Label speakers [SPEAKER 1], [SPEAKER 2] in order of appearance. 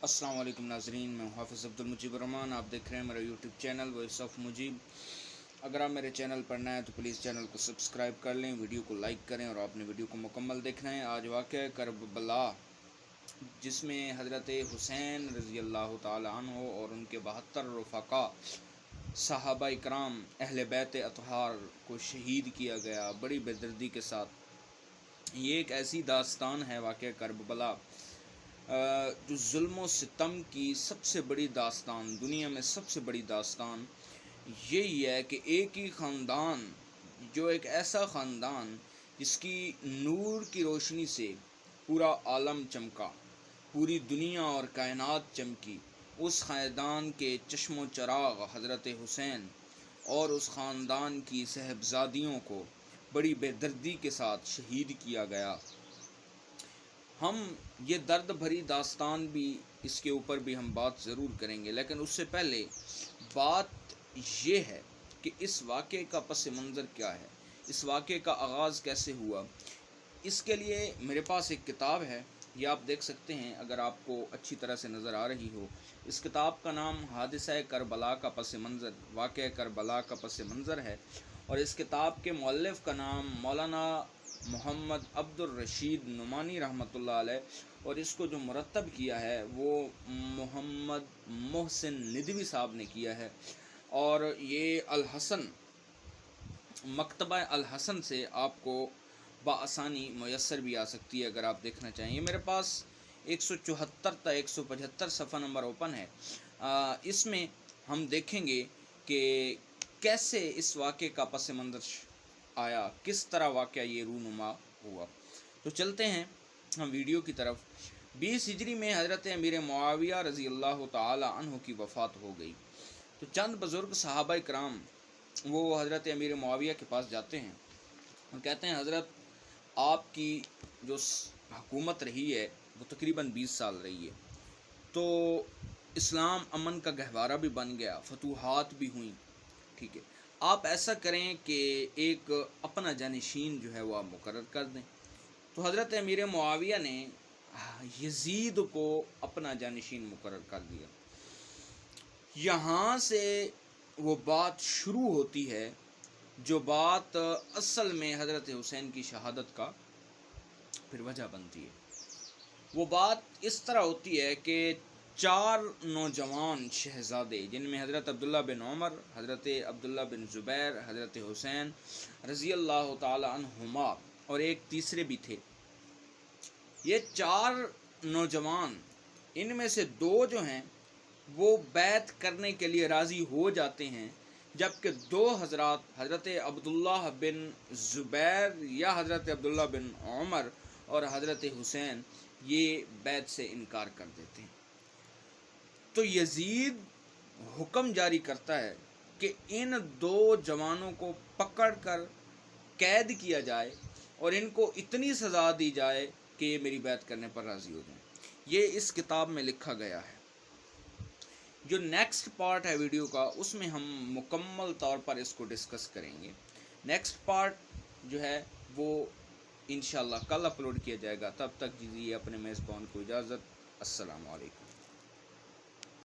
[SPEAKER 1] अस्सलाम वालेकुम नाजरीन, मैं हाफिज़ अब्दुल मुजीब रहमान। आप देख रहे हैं मेरा YouTube channel voice of Mujeeb. अगर आप मेरे चैनल पर नए हैं तो प्लीज़ चैनल को सब्सक्राइब कर लें, वीडियो को लाइक करें और आपने वीडियो को मुकम्मल देखना है। आज वाक़या करबला जिसमें हज़रत हुसैन रज़ी अल्लाह ताला अन्हु और उनके 72 रफ़ाक़ा सहाबा इकराम अहले बैत अतहार को शहीद किया गया बड़ी बेदर्दी के साथ। ये एक ऐसी दास्तान है वाक़या करबला जो जुल्म व सितम की सबसे बड़ी दास्तान, दुनिया में सबसे बड़ी दास्तान यही है कि एक ही ख़ानदान, जो एक ऐसा ख़ानदान जिसकी नूर की रोशनी से पूरा आलम चमका, पूरी दुनिया और कायनात चमकी, उस ख़ानदान के चश्मो चराग़ हज़रत हुसैन और उस ख़ानदान की साहबजादियों को बड़ी बेदर्दी के साथ शहीद किया गया। हम ये दर्द भरी दास्तान भी, इसके ऊपर भी हम बात ज़रूर करेंगे, लेकिन उससे पहले बात ये है कि इस वाक़े का पस मंज़र क्या है, इस वाक़े का आगाज़ कैसे हुआ। इसके लिए मेरे पास एक किताब है, ये आप देख सकते हैं अगर आपको अच्छी तरह से नज़र आ रही हो। इस किताब का नाम हादिसा करबला का पस मंज़र, वाक़या करबला का पस मंज़र है, और इस किताब के मुअल्लिफ़ का नाम मौलाना मोहम्मद अब्दुल रशीद नुमानी रहमतुल्लाह अलैह, और इसको जो मुरत्तब किया है वो मोहम्मद मोहसिन निदवी साहब ने किया है। और ये अल हसन, मकतबा अल हसन से आपको बआसानी मुयस्सर भी आ सकती है अगर आप देखना चाहें। ये मेरे पास 174 था 175 सफ़ा नंबर ओपन है। इसमें हम देखेंगे कि कैसे इस वाक़े का पस मंज़र आया, किस तरह वाक़या ये रूनुमा हुआ। तो चलते हैं हम वीडियो की तरफ। 20 हिजरी में हज़रत अमीर मुआविया रज़ी अल्लाह ताला अन्हु की वफ़ात हो गई। तो चंद बुज़ुर्ग सहाबा इकराम वो हज़रत अमीर मुआविया के पास जाते हैं और कहते हैं, हज़रत आपकी जो हुकूमत रही है वो तकरीबन 20 साल रही है, तो इस्लाम अमन का गहवारा भी बन गया, फतूहात भी हुई, ठीक है, आप ऐसा करें कि एक अपना जानशीन जो है वो आप मुकर्रर कर दें। तो हज़रत अमीर मुआविया ने यजीद को अपना जानशीन मुकर्रर कर दिया। यहाँ से वो बात शुरू होती है जो बात असल में हज़रत हुसैन की शहादत का फिर वजह बनती है। वो बात इस तरह होती है कि 4 नौजवान शहज़ादे, जिनमें हज़रत अब्दुल्ला बिन उमर, हज़रत अब्दुल्ला बिन ज़ुबैर, हज़रत हुसैन रज़ी अल्लाह ताला अन्हुमा और एक तीसरे भी थे, ये 4 नौजवान, इनमें से 2 जो हैं वो बैत करने के लिए राज़ी हो जाते हैं, जबकि 2 हज़रात, हज़रत अब्दुल्ला बिन ज़ुबैर या हज़रत अब्दुल्ला बिन उमर और हज़रत हुसैन, ये बैत से इनकार कर देते हैं। तो यजीद हुक्म जारी करता है कि इन 2 जवानों को पकड़कर कैद किया जाए और इनको इतनी सज़ा दी जाए कि ये मेरी बैत करने पर राज़ी हो जाएं। ये इस किताब में लिखा गया है। जो नेक्स्ट पार्ट है वीडियो का, उसमें हम मुकम्मल तौर पर इसको डिस्कस करेंगे। नेक्स्ट पार्ट जो है वो इंशाल्लाह कल अपलोड किया जाएगा। तब तक दीजिए अपने मेज़बान को इजाज़त। अस्सलाम वालेकुम।